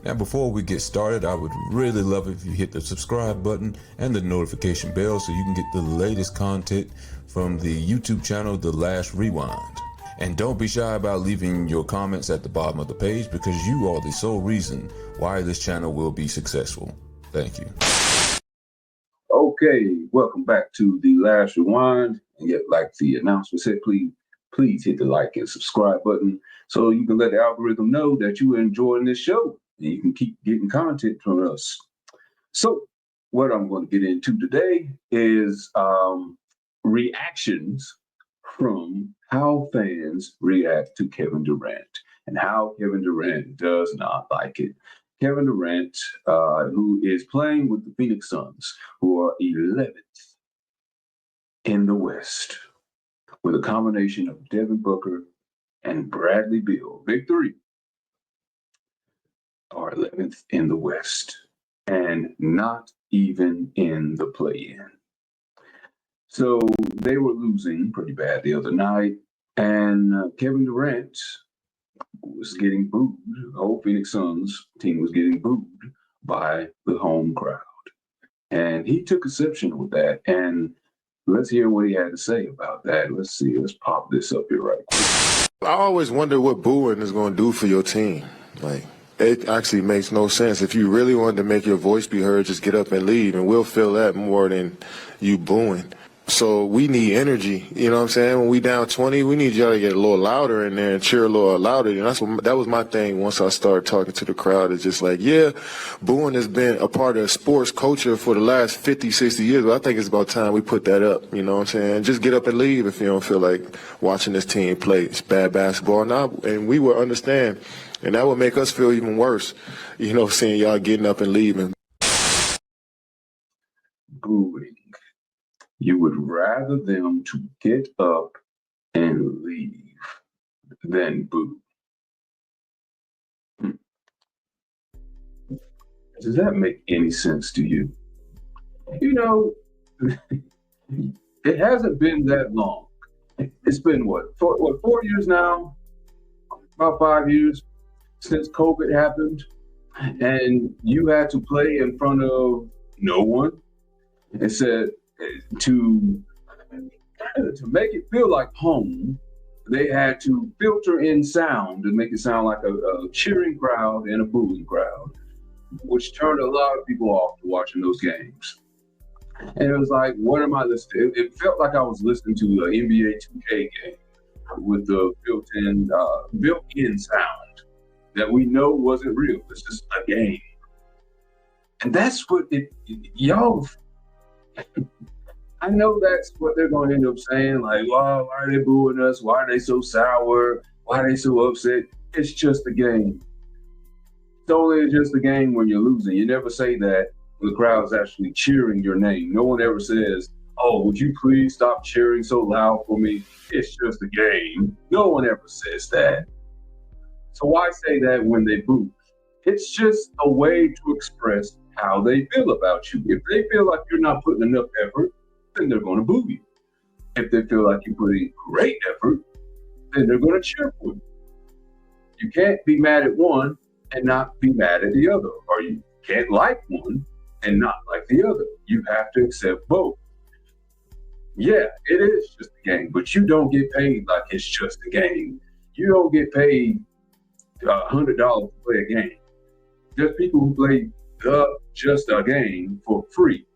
Now, before we get started, I would really love if you hit the subscribe button and the notification bell so you can get the latest content from the YouTube channel, The Last Rewind. And don't be shy about leaving your comments at the bottom of the page because you are the sole reason why this channel will be successful. Thank you. Okay, welcome back to The Last Rewind. And yet, like the announcement said, please hit the like and subscribe button so you can let the algorithm know that you are enjoying this show and you can keep getting content from us. So what I'm going to get into today is reactions from how fans react to Kevin Durant and how Kevin Durant does not like it. Kevin Durant, who is playing with the Phoenix Suns, who are 11th in the West, with a combination of Devin Booker and Bradley Beal. Big three are 11th in the West and not even in the play-in. So they were losing pretty bad the other night, and Kevin Durant was getting booed. The whole Phoenix Suns team was getting booed by the home crowd. And he took exception with that. And let's hear what he had to say about that. Let's see. Let's pop this up here right quick. I always wonder what booing is going to do for your team. Like, it actually makes no sense. If you really wanted to make your voice be heard, just get up and leave, and we'll feel that more than you booing. So we need energy, you know what I'm saying? When we down 20, we need y'all to get a little louder in there and cheer a little louder. And that was my thing once I started talking to the crowd. It's just like, yeah, booing has been a part of sports culture for the last 50, 60 years, but I think it's about time we put that up, you know what I'm saying? Just get up and leave if you don't feel like watching this team play. It's bad basketball. And we will understand, and that would make us feel even worse, you know, seeing y'all getting up and leaving. Booing. You would rather them to get up and leave than boo. Does that make any sense to you? You know, it hasn't been that long. It's been what, 4 years now? About 5 years since COVID happened, and you had to play in front of no one. It said, to make it feel like home, they had to filter in sound and make it sound like a cheering crowd and a booing crowd, which turned a lot of people off to watching those games. And it was like, what am I listening to? It felt like I was listening to an NBA 2K game with the built-in sound that we know wasn't real. It's just a game. And that's what y'all... I know that's what they're going to end up saying, like, wow, why are they booing us? Why are they so sour? Why are they so upset? It's just a game. It's only just a game when you're losing. You never say that when the crowd's actually cheering your name. No one ever says, oh, would you please stop cheering so loud for me? It's just a game. No one ever says that. So why say that when they boo? It's just a way to express how they feel about you. If they feel like you're not putting enough effort, then they're going to boo you. If they feel like you're putting great effort, then they're going to cheer for you. You can't be mad at one and not be mad at the other, or you can't like one and not like the other. You have to accept both. Yeah, it is just a game, but you don't get paid like it's just a game. You don't get paid $100 to play a game. There's people who play just a game for free.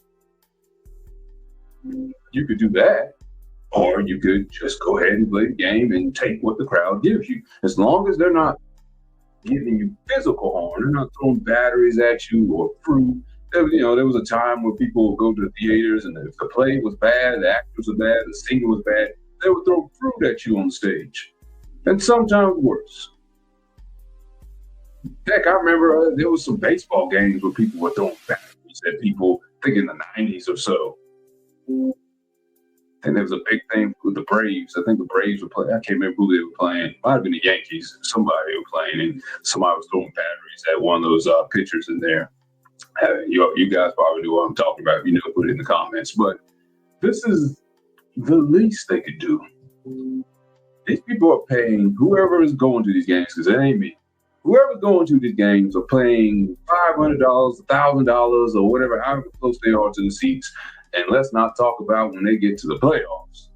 You could do that, or you could just go ahead and play the game and take what the crowd gives you. As long as they're not giving you physical harm, they're not throwing batteries at you or fruit. There was a time where people would go to the theaters, and if the play was bad, the actors were bad, the singing was bad, they would throw fruit at you on stage, and sometimes worse. Heck, I remember there was some baseball games where people were throwing batteries at people, I think in the 90s or so. And there was a big thing with the Braves. I think the Braves were playing. I can't remember who they were playing. Might have been the Yankees. Somebody were playing, and somebody was throwing batteries at one of those pitchers in there. You guys probably knew what I'm talking about. If you know, put it in the comments. But this is the least they could do. These people are paying whoever is going to these games, because it ain't me. whoever's going to these games are paying $500, $1,000, or whatever, however close they are to the seats. And let's not talk about when they get to the playoffs.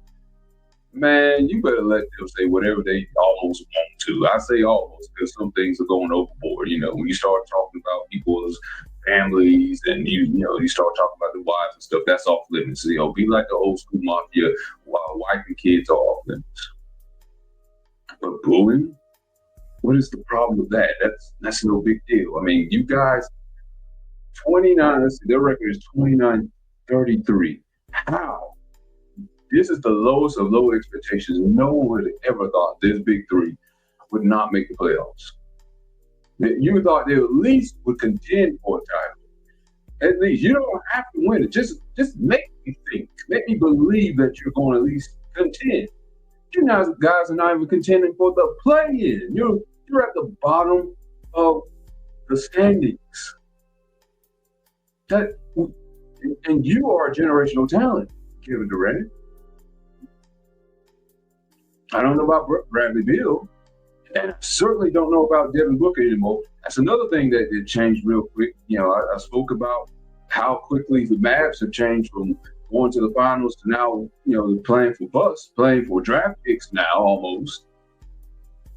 Man, you better let them say whatever they almost want to. I say almost because some things are going overboard. You know, when you start talking about people's families and you start talking about the wives and stuff, that's off limits. You know, be like the old school mafia, while wife and kids are off limits. But booing, what is the problem with that? That's no big deal. I mean, you guys, 29. Their record is 29-33. How? This is the lowest of low expectations. No one would have ever thought this big three would not make the playoffs. You thought they at least would contend for a title. At least you don't have to win it. Just make me think. Make me believe that you're going to at least contend. You guys are not even contending for the play-in. You're at the bottom of the standings. And you are a generational talent, Kevin Durant. I don't know about Bradley Beal, and I certainly don't know about Devin Booker anymore. That's another thing that changed real quick. You know, I spoke about how quickly the Mavs have changed from going to the finals to now, playing for draft picks now almost.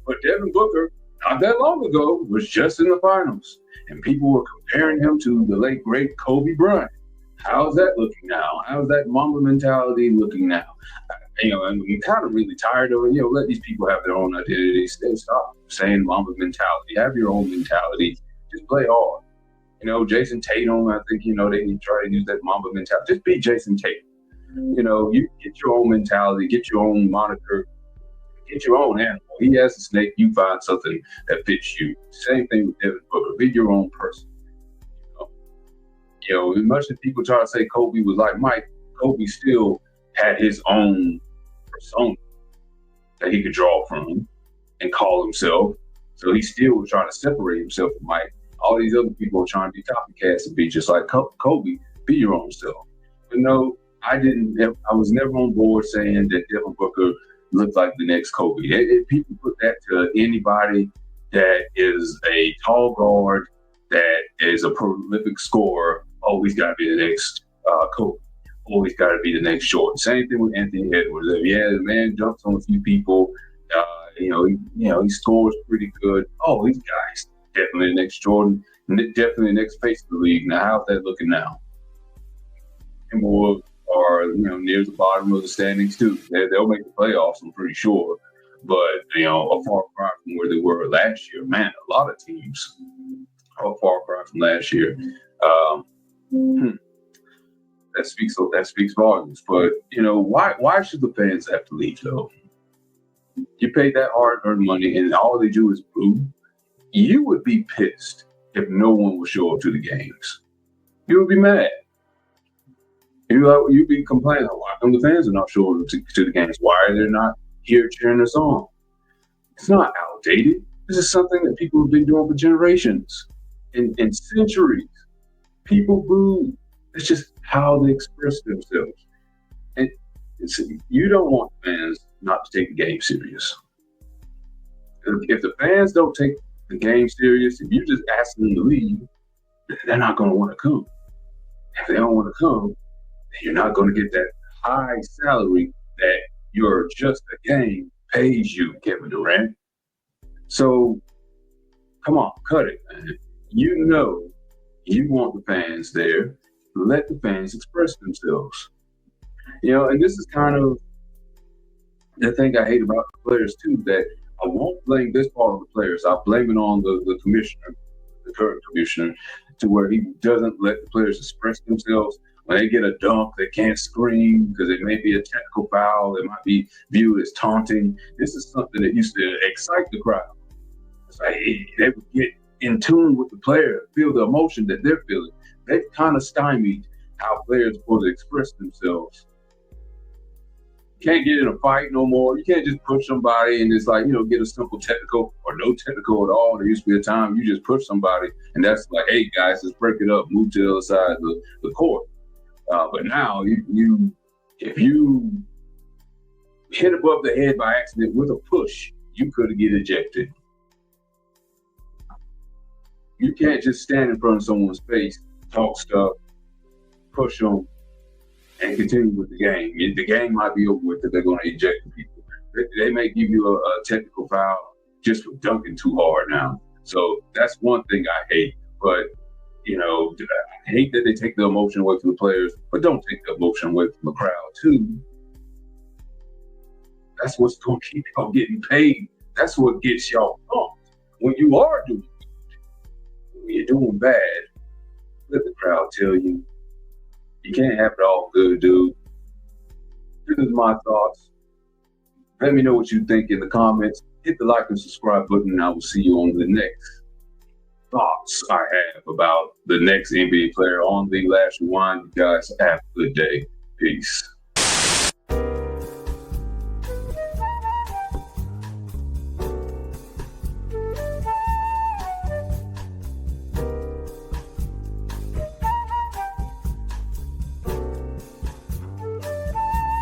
But Devin Booker, not that long ago, was just in the finals, and people were comparing him to the late, great Kobe Bryant. How's that looking now? How's that Mamba mentality looking now? And I'm kind of really tired of it. Let these people have their own identities. Stop saying Mamba mentality. Have your own mentality. Just play hard. Jason Tatum, I think, they try to use that Mamba mentality. Just be Jason Tatum. You get your own mentality, get your own moniker, get your own animal. He has a snake, you find something that fits you. Same thing with Devin Booker. Be your own person. As much as people try to say Kobe was like Mike, Kobe still had his own persona that he could draw from and call himself. So he still was trying to separate himself from Mike. All these other people are trying to be copycats and be just like Kobe. Be your own self. But no, I was never on board saying that Devin Booker looked like the next Kobe. If people put that to anybody that is a tall guard, that is a prolific scorer, always got to be the next Kobe. Always got to be the next Jordan. Same thing with Anthony Edwards. Yeah, the man jumps on a few people. He scores pretty good. Oh, these guys definitely the next Jordan. Definitely the next face of the league. Now, how's that looking now? And more are near the bottom of the standings too. They'll make the playoffs, I'm pretty sure. But a far cry from where they were last year. Man, a lot of teams are far cry from last year. That speaks volumes. But why should the fans have to leave though? You pay that hard-earned money, and all they do is boo. You would be pissed if no one would show up to the games. You would be mad. You'd be complaining, why come the fans are not showing up to the games? Why are they not here cheering us on? It's not outdated. This is something that people have been doing for generations and centuries. People boo. It's just how they express themselves. And you don't want fans not to take the game serious. If the fans don't take the game serious, if you just ask them to leave, they're not going to want to come. If they don't want to come, then you're not going to get that high salary that your just a game pays you, Kevin Durant. So, come on, cut it, man. You want the fans there. Let the fans express themselves. And this is kind of the thing I hate about the players too, that I won't blame this part of the players. I blame it on the commissioner, the current commissioner, to where he doesn't let the players express themselves. When they get a dunk, they can't scream because it may be a technical foul. It might be viewed as taunting. This is something that used to excite the crowd. It's like they would get in tune with the player, feel the emotion that they're feeling. They've kind of stymied how players are supposed to express themselves. You can't get in a fight no more. You can't just push somebody and just get a simple technical or no technical at all. There used to be a time you just push somebody and that's like, hey guys, let's break it up, move to the other side of the court. But now if you hit above the head by accident with a push, you could get ejected. You can't just stand in front of someone's face, talk stuff, push them, and continue with the game. The game might be over with if they're going to eject the people. They may give you a technical foul just for dunking too hard now. So that's one thing I hate. But, I hate that they take the emotion away from the players, but don't take the emotion away from the crowd, too. That's what's going to keep y'all getting paid. That's what gets y'all pumped. When you are doing good, when you're doing bad, let the crowd tell you. You can't have it all good, dude. This is my thoughts. Let me know what you think in the comments. Hit the like and subscribe button, and I will see you on the next thoughts I have about the next NBA player on the Last Rewind. You guys have a good day. Peace.